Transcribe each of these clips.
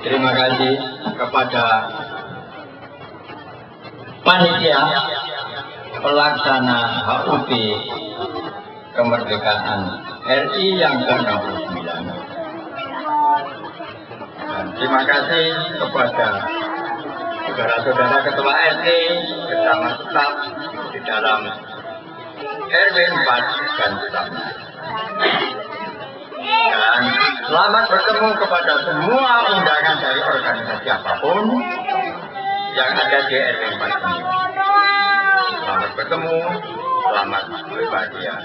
Terima kasih kepada panitia pelaksana HUT kemerdekaan RI yang ke-69. Dan terima kasih kepada saudara-saudara ketua RT bersama staf di dalam RW 4 dan stafnya. Dan selamat bertemu kepada semua undangan dari organisasi apapun yang ada di RW 4 ini. Selamat bertemu, selamat berbahagia.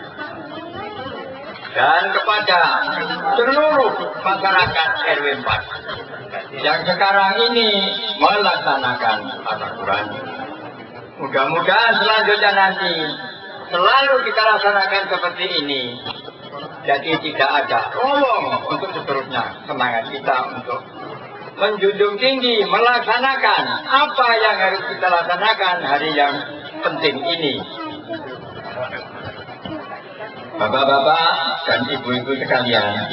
Dan kepada seluruh masyarakat RW 4 yang sekarang ini melaksanakan tasyakuran. Mudah-mudahan selanjutnya nanti selalu kita laksanakan seperti ini. Jadi tidak ada tolong untuk seterusnya. Semangat kita untuk menjunjung tinggi, melaksanakan apa yang harus kita laksanakan hari yang penting ini. Bapak-bapak dan ibu-ibu sekalian,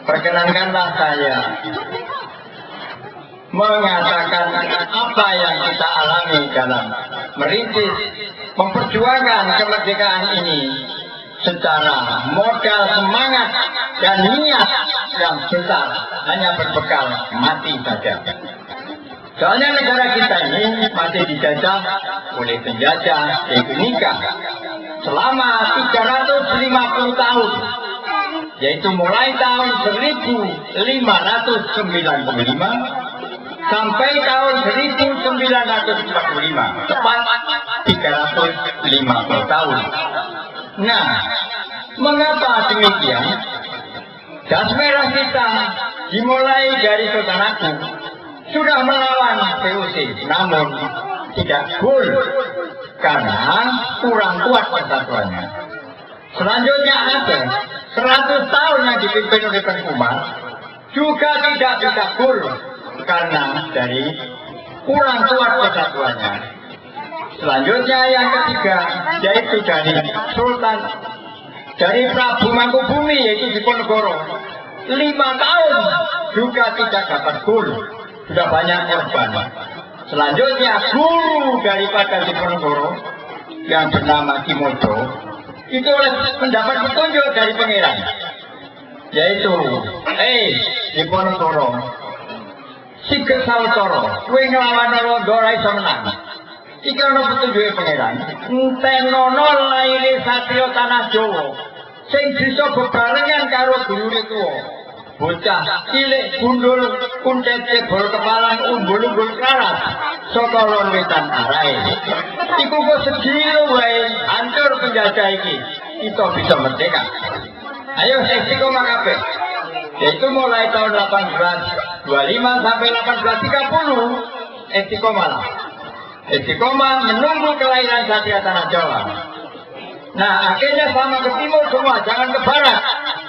perkenankanlah saya mengatakan apa yang kita alami dalam merintis, memperjuangkan kemerdekaan ini secara modal semangat dan niat yang besar, hanya berbekal mati saja. Soalnya negara kita ini masih dijajah oleh penjajah Indonesia selama 350 tahun, yaitu mulai tahun 1595 sampai tahun 1945, tepat 350 tahun. Nah, mengapa demikian? Gas merah kita dimulai dari saudaraku sudah melawan VOC, namun tidak gol karena kurang kuat persatuannya. Selanjutnya ada 100 tahun yang dipimpin oleh Tengkumat juga tidak bisa gol karena dari kurang kuat persatuannya. Selanjutnya yang ketiga yaitu dari Prabu Mangkubumi yaitu Diponegoro, 5 tahun juga tidak dapat gol, sudah banyak korban. Selanjutnya guru daripada Diponegoro yang bernama Kimodo itu mendapat petunjuk dari pangeran, yaitu Diponegoro Sige Sawetara, kowe nglawan Walanda ora iso menang. Iki ana petunjuke pangeran. Entenono laire satriya tanah Jawa sing bisa bebarengan karo gurune tuwa. Bocah cilik gundul kuncete bol kepalan umbul-umbul karat saka lor wetan arahe. Iku kok sedhilo wae hancur penjajah iki. Kita bisa merdeka. Ayo istiqomah kabeh. Yaitu mulai tahun 1825 sampai 1830 istiqomah lah. Istiqomah menunggu kelahiran Satria Tanah Jawa. Nah, akhirnya sama ke timur semua, jangan ke barat.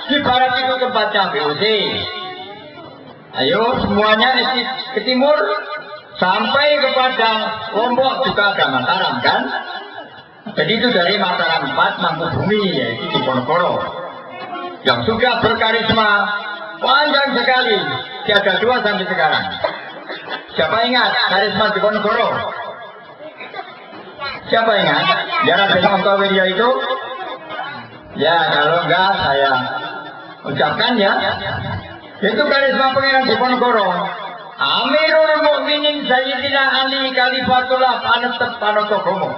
Di barat itu tempatnya VOC. Ayo semuanya ke timur sampai kepada Lombok juga ada Mataram kan? Jadi itu dari Mataram 4 Mangkubumi yaitu Diponegoro yang sudah berkarisma panjang sekali, tiada dua sampai sekarang. Siapa ingat karisma Diponegoro? Siapa ingat? Ya Raden Ontowiryo itu? Ya kalau enggak saya ucapkan ya. Itu karisma Pangeran Diponegoro. Amirul Mukminin Sayyidina Ali Khalifatullah Panetep Panotogomo.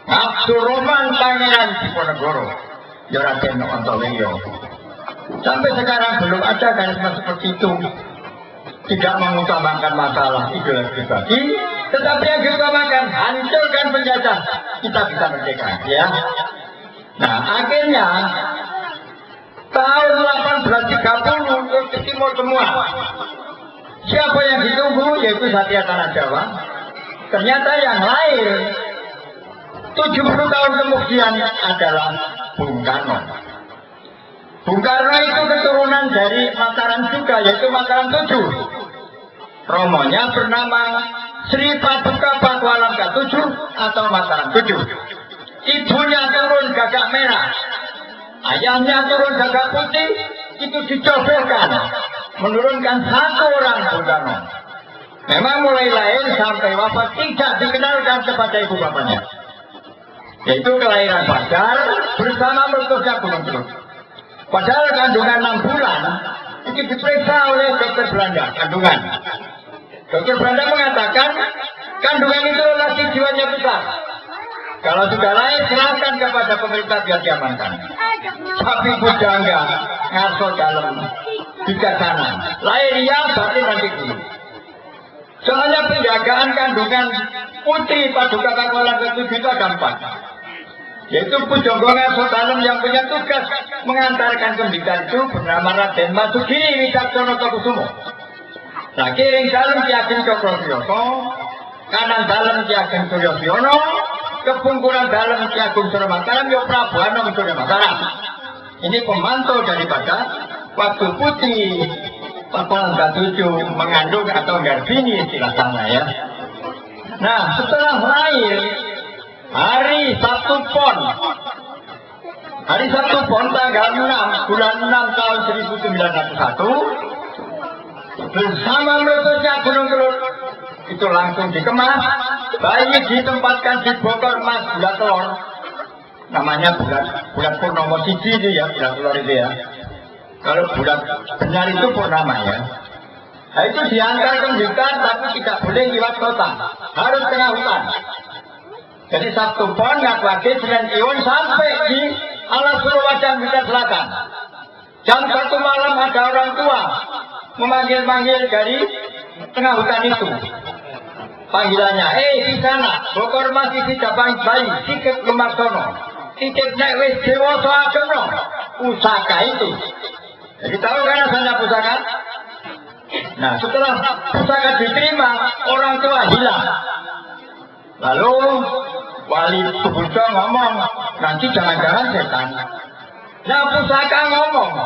Abdurrahman Pangeran Diponegoro. Ya Raden Ontowiryo. Sampai sekarang belum ada karisma seperti itu. Tidak mengutamakan masalah ideologi pribadi, tetapi yang diutamakan hancurkan penjajah, kita bisa merdeka, ya. Nah, akhirnya tahun 1830 ke timur semua. Siapa yang ditunggu? Yaitu Satria Tanah Jawa. Ternyata yang lahir 70 tahun kemudian adalah Bung Karno. Bung Karno itu keturunan dari Mataram juga, yaitu Mataram 7. Romonya bernama Sri Paduka Pakualam ke-7 atau Mataram 7. Ibunya turun gagak merah, ayahnya turun gagak putih, itu dicobolkan menurunkan 1 orang Bung Karno. Memang mulai lahir sampai wafat tidak dikenalkan kepada ibu bapaknya. Yaitu kelahiran Fajar bersama mertuanya Gunung Teluk. Padahal kandungan 6 bulan itu diperiksa oleh dokter Belanda kandungan. Dokter Belanda mengatakan kandungan itu lagi jiwanya besar. Kalau sudah lahir serahkan kepada pemerintah biar diamankan. Tapi bujangga ngaso dalam bijaksana. Lahir ya batin nanti dulu. Soalnya penjagaan kandungan putri Paduka Kakualan ke-7 itu ada 4. Yaitu Pujangga ngaso dalam yang punya tugas mengantarkan kembikan itu bernama Raden Masugiri Wicaksono Tokusumo. Nah, kiring dalam Ki Ageng Cokroyoso, kanan dalam Ki Ageng Suryosiono, kepungkuran dalam Ki Agung Suromataram, Yo Prabowo Suromataram. Ini pemantau daripada waktu putri Pakualan ke-7 mengandung atau garbini istilah sana ya. Nah, setelah lahir hari Sabtu Pon. Hari Sabtu Pon tanggal 6 bulan 6 tahun 1901 bersama mertuanya Gunung Teluk itu langsung dikemas. Bayi ditempatkan di Bogor Mas Bulat Telur. Namanya bulat Purnomo Siji itu ya, bulat telur itu ya. Kalau bulat benar itu purnama ya. Nah, itu diantar ke hutan tapi tidak boleh lewat kota, harus tengah hutan. Jadi Sabtu Pon nggak lagi Senin Kliwon sampai di Alas Purwajan Hutan Selatan. Jam 1 malam ada orang tua memanggil-manggil dari tengah hutan itu. Panggilannya, di sana, Bogor masih tidak bayi, sikit Lumarsono, sikit nek wis dewasa ageng pusaka itu. Jadi tahu kan asalnya pusaka? Nah, setelah pusaka diterima, orang tua hilang. Lalu wali Subujo ngomong, nanti jangan-jangan setan. Nah, pusaka ngomong,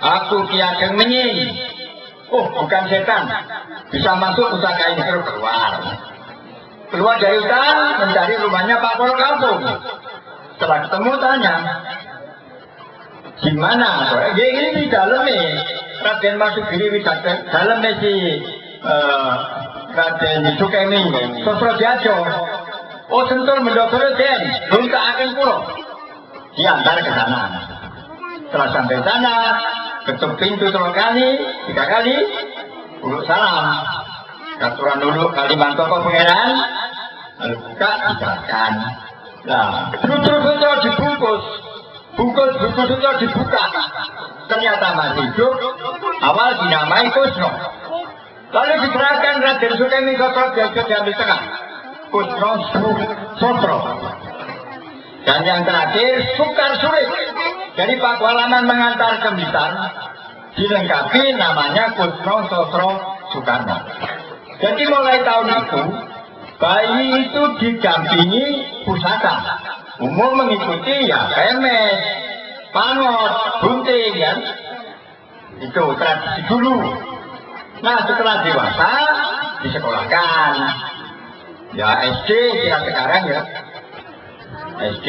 aku Ki Ageng Menying. Oh, bukan setan. Bisa masuk pusaka ini terus keluar. Keluar dari hutan, mencari rumahnya Pak Pol Kampung. Setelah ketemu tanya, gimana? Ini di dalam nih, Raden Masugiri Wijaksono, dalamnya si Raden Sukemi, Sosro Diajo. Oh, sentul mendokter Den, belum ke Ageng Puro. Diantar ke sana. Setelah sampai sana, ketuk pintu 3 kali, urut salam. Katuran dulu Kalimantoko Pangeran, lalu buka, dijalan. Nah, buku-buku dibungkus. Buku-buku itu dibuka. Ternyata masih hidup, awal dinamai Kusno. Lalu diserahkan Raden Sukemi Sosro Diajo diambil tengah. Kusno Sosro. Dan yang terakhir Sukar Surit dari Pakualaman mengantar ke Blitar, dilengkapi namanya Kusno Sosro Soekarno. Jadi mulai tahun itu bayi itu didampingi pusaka, umum mengikuti ya kemes, pangot, bunting ya, itu tradisi dulu. Nah, setelah dewasa disekolahkan ya SD kira sekarang ya. SD,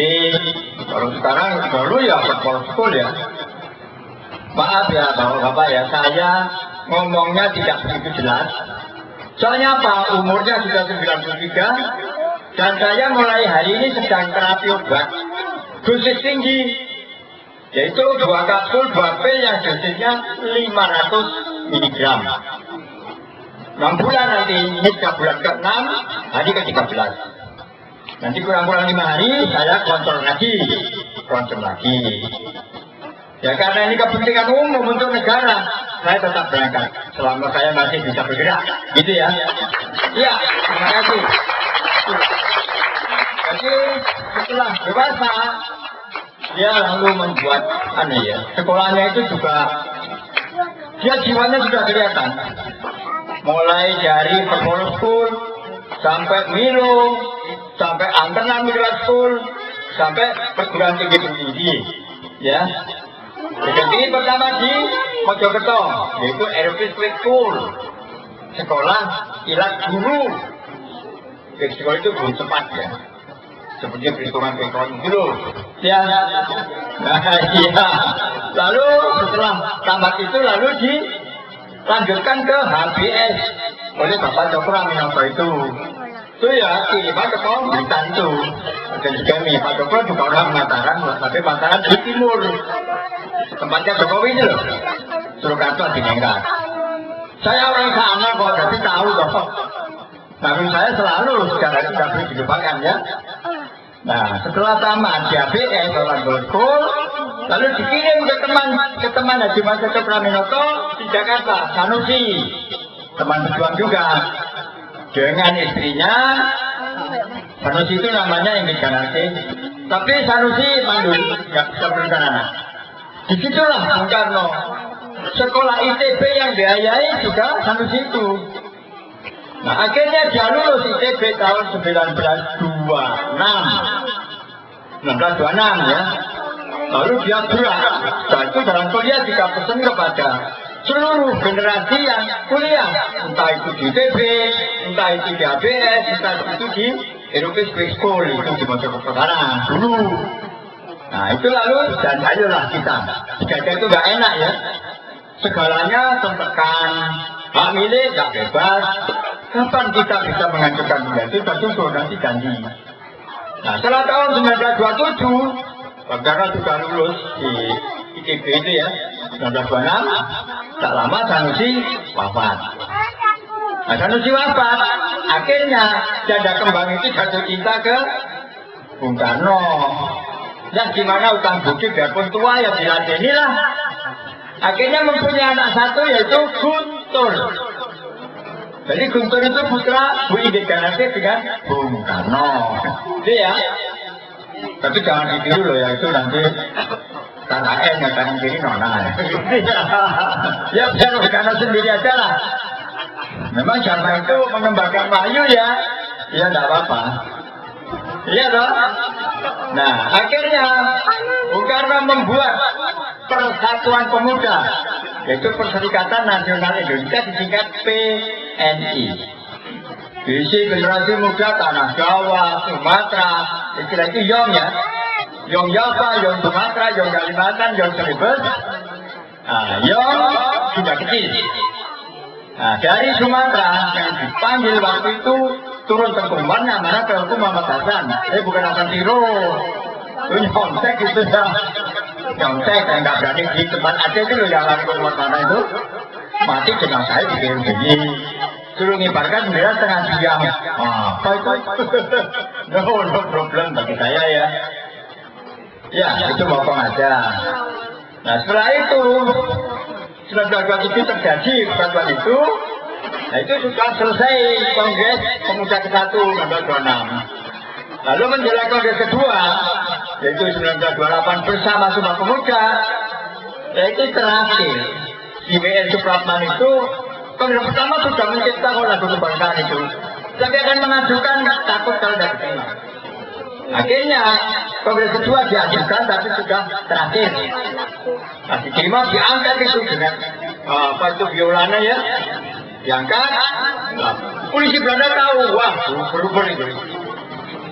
kalau sekarang dulu ya sekolah ya. Maaf ya bapak ya, saya ngomongnya tidak begitu jelas. Soalnya apa? Umurnya sudah 93 dan saya mulai hari ini sedang terapi obat dosis tinggi, yaitu 2 kapsul 2 pil yang dosisnya 500 mg. 6 bulan nanti, ini sudah bulan ke-6, hari ke-13. Nanti kurang-kurang 5 hari saya kontrol lagi. Ya karena ini kepentingan umum untuk negara, saya tetap berangkat selama saya masih bisa bergerak, gitu ya. Iya, terima kasih. Jadi setelah dewasa, dia lalu membuat sekolahnya itu juga, dia jiwanya sudah kelihatan. Mulai dari Perpol School sampai Milo, sampai Antena Middle School, sampai perguruan tinggi, ya. Jadi pertama di Mojokerto, yaitu Aerofis School, sekolah kilat guru. Sekolah itu belum sempat ya, seperti perhitungan dulu. Ya, nah iya. Lalu setelah tamat itu lalu di lanjutkan ke HBS oleh Bapak Cokroaminoto itu. Itu ya kiriman ke Blitar itu. Dan juga nih Pak Cokro juga orang Mataram, tapi Mataram di timur. Tempatnya Jokowi itu loh. Surakarta di Nenggat. Saya orang sana kok, jadi tahu kok. Nah, saya selalu secara tidak boleh dilupakan ya. Nah, setelah tamat di ABS orang Golkol, lalu dikirim ke teman Haji Mas Cokroaminoto di Jakarta, Sanusi, teman berjuang juga, dengan istrinya. Sanusi itu namanya yang diganti, tapi Sanusi mandul, nggak bisa berikan anak. Disitulah Bung Karno, sekolah ITB yang biayai juga Sanusi itu. Nah, akhirnya dia lulus ITB tahun 1926 ya. Lalu dia berangkat. Setelah itu dalam kuliah juga pesan kepada seluruh generasi yang kuliah, entah itu di ITB, entah itu di ABS, entah itu di European Public School, itu di Mojokerto dulu. Nah, itu lalu dan ayolah kita. Jika itu nggak enak ya. Segalanya tertekan, hak milik nggak bebas. Kapan kita bisa mengajukan itu tersusun nanti janji. Nah, setelah tahun 1927, Bang Karno juga lulus di ITB itu ya, 1926. Tak lama Sanusi wafat. Nah, Sanusi wafat, akhirnya janda kembang itu jatuh cinta ke Bung Karno. Nah, gimana utang budi biarpun tua ya diladeni lah. Akhirnya mempunyai anak satu yaitu Guntur. Jadi Guntur itu putra Bu Indegawati dengan Bung Karno. Itu ya. Tapi jangan ditiru loh ya, itu nanti KKN yang kanan kiri nona. Ya biar Bung Karno sendiri aja lah. Memang zaman itu mengembangkan wahyu ya. Ya enggak apa-apa. Iya dong. Nah, akhirnya Bung Karno membuat Persatuan Pemuda, yaitu Perserikatan Nasional Indonesia disingkat PNI. Diisi generasi muda tanah Jawa, Sumatera, istilah itu Yong ya. Yong Java, Yong Sumatera, Yong Kalimantan, Yong Celebes. Nah, Yong sudah kecil. Nah, dari Sumatera yang dipanggil waktu itu turun tengkumannya mana ke hukum Muhammad Hasan. Bukan Hasan Tiro. Itu nyontek gitu ya. Nyontek dan nggak berani di tempat aja itu loh yang lari ke mana itu. Mati dengan saya bikin begini. Suruh ngibarkan 9:30 jam. Apa itu? No problem bagi saya ya. Ya, itu mokong aja. Nah, setelah itu 1927 terjadi persatuan itu. Nah, itu sudah selesai Kongres Pemuda ke-1 1926. Lalu menjelang Kongres kedua, yaitu 1928 bersama Sumpah Pemuda, yaitu terakhir di WN Supratman itu, Kongres pertama sudah menciptakan lagu kebangsaan itu, tapi akan mengajukan takut kalau tidak diterima. Akhirnya Kongres kedua diajukan, tapi sudah terakhir. Nah, diterima, diangkat itu dengan apa itu violanya ya, diangkat. Nah, polisi Belanda tahu, wah berubah itu.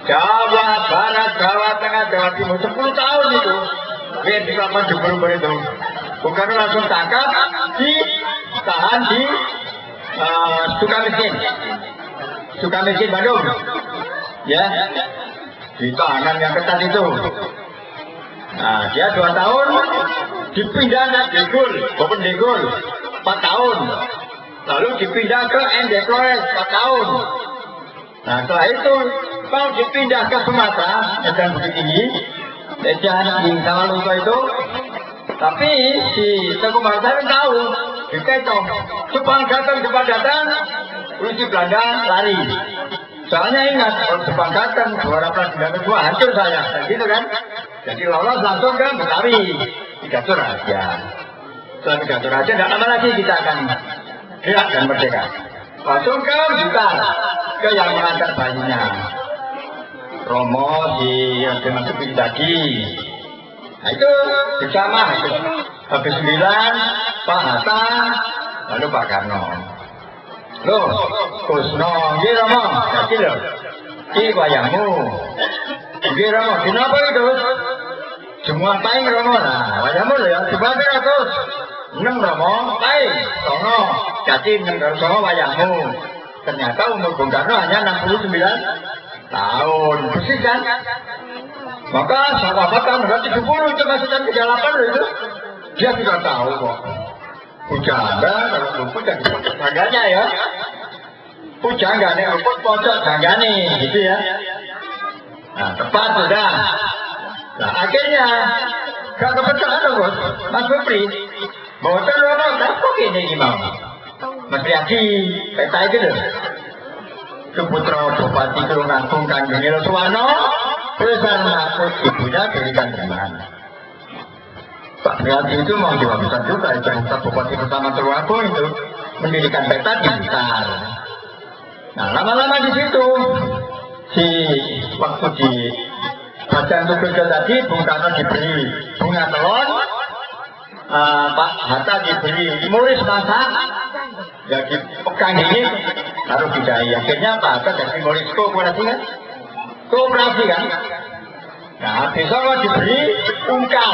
Jawa Barat, Jawa Tengah, Jawa Timur 10 tahun itu. Biar di lapangan berubah itu. Bukan langsung tangkap, ditahan di Sukamiskin Bandung. Ya, di tahanan yang ketat itu. Nah, dia 2 tahun dipindah ke Degul, Bopen Degul 4 tahun. Lalu dipindah ke Endekloes 4 tahun. Nah, setelah itu kalau dipindah ke Sumatera, dan Bukit Tinggi, jangan di Samaluto itu. Tapi si Tengku Marta tahu, diketong, Jepang datang, polisi Belanda lari. Soalnya ingat, kalau Jepang datang, 292 hancur saya, dan gitu kan. Jadi lolos langsung ke Betawi, Pidato Raja. Setelah Pidato Raja, tidak lama lagi kita akan gerak dan merdeka. Langsung ke Blitar, ke yang mengantar bayinya. Romo dimasukin tadi. Nah itu bersama, habis 9, Pak Hatta, lalu Pak Karno. Loh, Kusno, ini Romo, jadi loh, ini wayangmu. Ini Romo, kenapa itu? Semua paling Romo, nah wayangmu loh ya, coba terus. 6 Romo, baik, Sono, jadi 6 Sono wayangmu. Ternyata umur Bung Karno hanya 69 tahun, bersih kan? Maka sahabat kan berarti 70 itu masukkan 38 itu. Dia sudah tahu kok. Pujangga, kalau luput dan tangganya ya. Pujangga nih, luput pojok tangganya gitu ya. Nah, tepat sudah. Nah, akhirnya gak kepercayaan bos, Mas Bupri. Bawa terlalu takut ini gimana? Mas Riyadi, peta itu deh. Keputra Bupati Tulungagung Kanjeng Suwano, besar nakut ibunya dari Kandeman. Pak Riyadi itu mau diwakilkan juga, jadi Bupati pertama Tulungagung itu mendirikan peta di Blitar. Nah, lama-lama di situ, waktu di Bajang Tugas tadi, Bung Karno diberi bunga telon, Pak Hatta diberi muris masak, ya dipegang ini harus didai. Akhirnya Pak Hatta jadi muris kooperasi kan? Nah, besok diberi ungkal,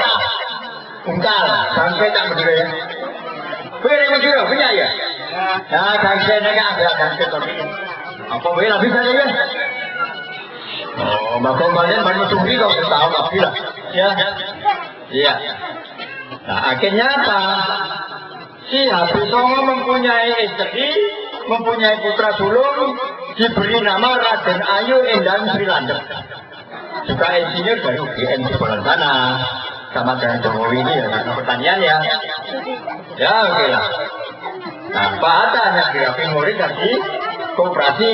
bangkai tak berdua ya. Punya ya? Nah, bangkai ini kan ambil bangkai tadi. Apa boleh bisa ya? Oh, maka kalian baru sendiri kalau tahu tapi lah, ya, iya. Nah, akhirnya apa? Si Habib Songo mempunyai istri, mempunyai putra sulung, diberi nama Raden Ayu Endang Sri Landep. Juga insinyur dari UGM di sekolah sana, sama dengan Jokowi ini ya, pertanian ya. Ya, oke lah. Nah, Pak Hatta hanya dirapi murid dari koperasi,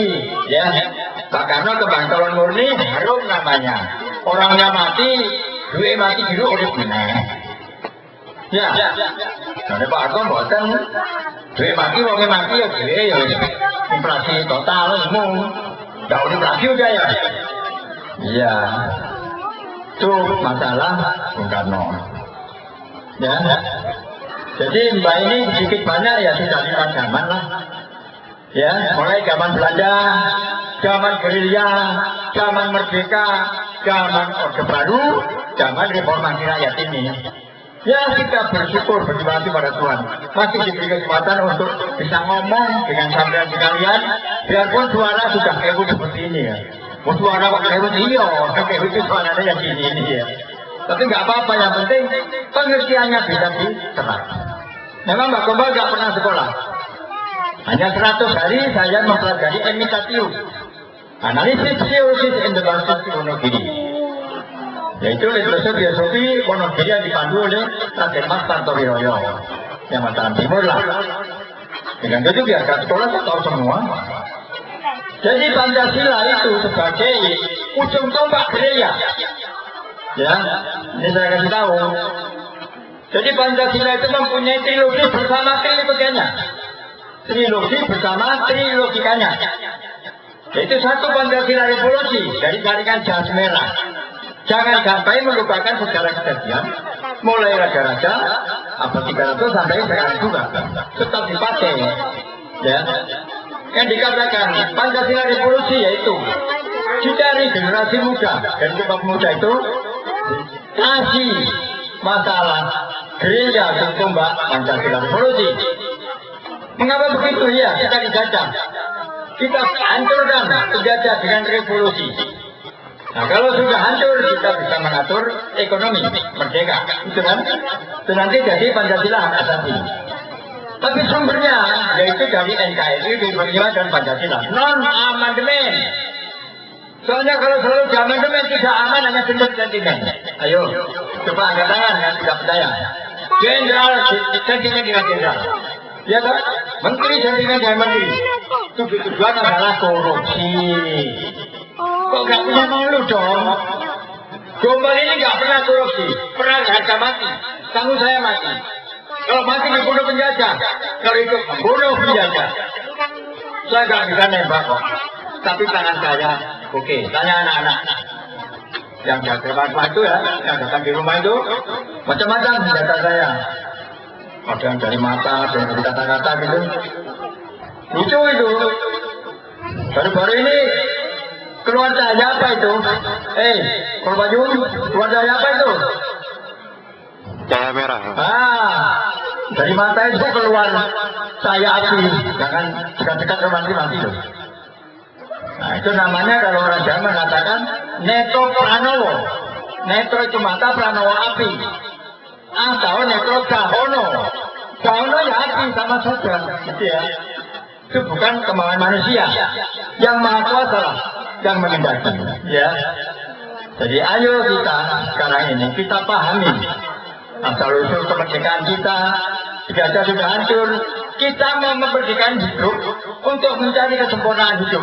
ya. Pak Karno ke Bangkalan Murni, harum namanya. Orangnya mati, duit mati dulu oleh guna. Ya, jadi Pak Harto buatan duit mati, orangnya mati ya duit ya. Inflasi total, umum. Gak udah inflasi udah ya. Iya, itu masalah Bung Karno. Ya, jadi Mbak ini sedikit banyak ya sudah 5 zaman lah. Ya, mulai zaman Belanda, zaman gerilya, zaman merdeka, zaman Orde Baru, zaman reformasi rakyat ini. Ya, kita bersyukur berterima kasih pada Tuhan. Masih diberi kesempatan untuk bisa ngomong dengan sampean sekalian, biarpun suara sudah kayak seperti ini ya. Suara kok kayak iya, kayak itu suaranya yang ini ya. Tapi nggak apa-apa, yang penting pengertiannya bisa diserap. Memang Mbak Gombal nggak pernah sekolah. Hanya 100 hari saya mempelajari emitatius, analisis teoris intervensi Wonogiri, yaitu filosofi Wonogiri yang dipandu oleh Raden Mas Tantowiroyo yang Mataram Timur lah. Dengan itu biar sekolah saya tahu semua. Jadi Pancasila itu sebagai ujung tombak gerilya. Ya, ini saya kasih tahu. Jadi Pancasila itu mempunyai trilogi bersama trilogikanya. Trilogi bersama trilogikanya. Yaitu satu Pancasila revolusi dari jaringan jas merah. Jangan sampai melupakan sejarah kejadian mulai raja-raja abad 300 sampai sekarang juga tetap dipakai. Ya. Yang dikatakan Pancasila revolusi yaitu dicari generasi muda dan kelompok muda itu kasih masalah gerilya dan tombak Pancasila revolusi. Mengapa begitu ya? Kita dijajah. Kita hancurkan penjajah dengan revolusi. Nah, kalau sudah hancur kita bisa mengatur ekonomi merdeka. Itu kan? Itu nanti jadi Pancasila hak asasi. Tapi sumbernya yaitu dari NKRI, Bima dan Pancasila. Non amandemen. Soalnya kalau selalu di amandemen tidak aman, hanya sentimen. Ayo, coba angkat tangan yang tidak percaya. Jenderal sentimen dengan jenderal. Ya kan? Menteri sentimen dengan menteri. Tujuan adalah korupsi. Kok gak punya malu dong? Gombal ini gak pernah korupsi, pernah harga mati. Tanggung saya mati. Kalau mati dibunuh penjajah, kalau itu membunuh penjajah. Saya gak bisa nembak kok. Tapi tangan saya, oke. Tanya anak-anak yang jaga rumah itu ya, yang datang di rumah itu, macam-macam senjata saya. Ada yang dari mata, ada yang dari kata-kata gitu. Lucu itu. Baru-baru ini keluar cahaya apa itu? Kalau baju keluar cahaya apa itu? Cahaya merah. Dari mata itu keluar saya api, jangan dekat-dekat ke mati loh. Nah itu namanya kalau orang Jawa mengatakan netro pranowo. Netro itu mata, pranowo api. Atau netro gahono. Gahono ya api sama saja, gitu ya. Itu bukan kemauan manusia. Yang maha kuasa lah yang mengendaki, ya. Jadi ayo kita sekarang ini kita pahami asal-usul kemerdekaan kita. Jika sudah hancur, kita mau memerdekakan hidup untuk mencari kesempurnaan hidup.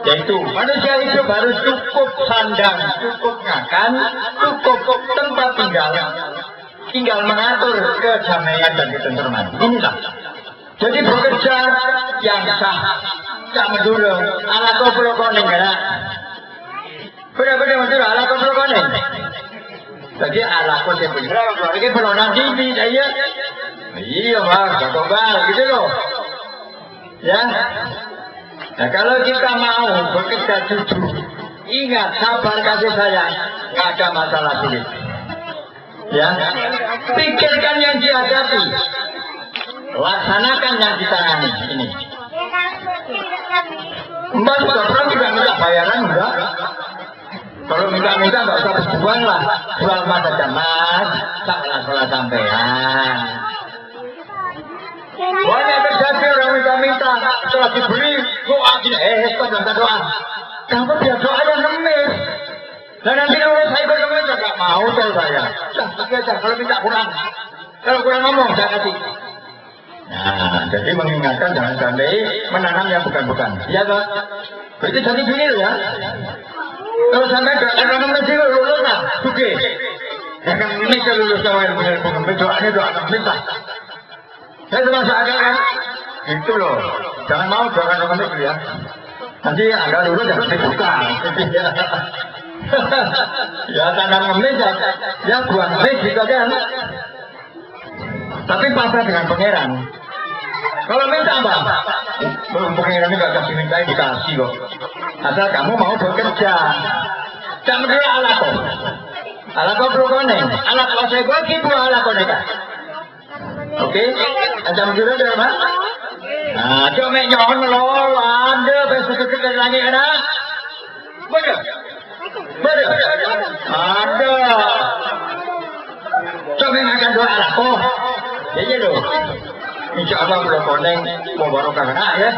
Yaitu manusia hidup harus cukup sandang, cukup makan, cukup tempat tinggal mengatur kedamaian dan ketentraman. Inilah. Jadi bekerja yang sah, tak mendulung, ala koplo koning kan? Benar-benar mendulung ala koplo koning. Jadi ala koplo koning, ini pelonan TV saya. Iya mas, kebal gitu loh. Ya. Nah kalau kita mau bekerja jujur, ingat sabar kasih sayang, nggak ada masalah sulit. Ya. Pikirkan yang dihadapi, laksanakan yang ditangani ini. Mbak juga pernah tidak minta bayaran enggak? Kalau minta nggak usah berjuang lah, jual mata jaman, tak salah sampean. Banyak terjadi orang minta, setelah diberi doa gini, stop doa. Kamu biar doa yang ngemis. Dan nanti kalau saya berkemis, nggak mau saya. Kalau minta kurang, kalau kurang ngomong saya kasih. Nah, jadi mengingatkan jangan sampai menanam yang bukan-bukan. Iya toh? Berarti jadi gini loh ya. Kalau sampai tanam lagi lulus lah, oke. Jangan ini kalau lulus sama yang benar-benar doanya doa minta. Saya cuma seakan kan, itu loh. Jangan mau doakan orang itu ya. Nanti Anda lulus jangan dibuka. Ya tanam ngemis ya buang ngemis gitu kan. Tapi pasrah dengan pangeran. Kalau minta apa? Belum pangeran nggak kasih minta dikasih kok. Asal kamu mau bekerja. Jangan dia alako. Alako berkonen. Alako saya gue gitu alako mereka. Oke, ada menjual dari mana? Nah, coba nyohon melol, ada besok dari lagi ada. Bener, ada. Coba akan doa alako. Jadi loh. Insya Allah berkoneng mau barokah kena ya.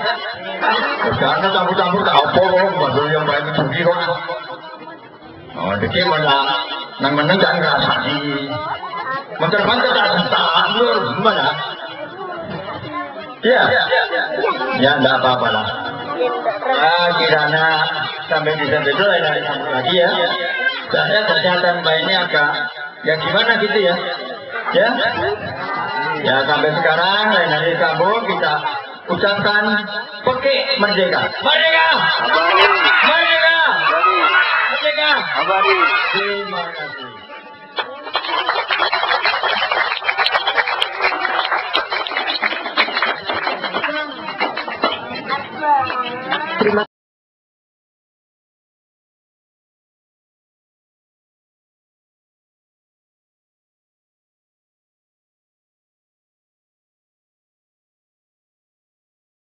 Karena campur-campur tak apa kok baru yang baik pergi kok. Oh, jadi mana nang meneng jangan ngerasani. Menterbantu tak tak lur gimana? Ya, ya enggak apa-apa lah. Ya kirana sampai di sana itu lain sambung lagi ya. Saya kesehatan mbak ini agak ya gimana gitu ya. Ya. Ya sampai sekarang lain hari sambung kita ucapkan pakai merdeka. Merdeka! Merdeka! Merdeka! Terima kasih.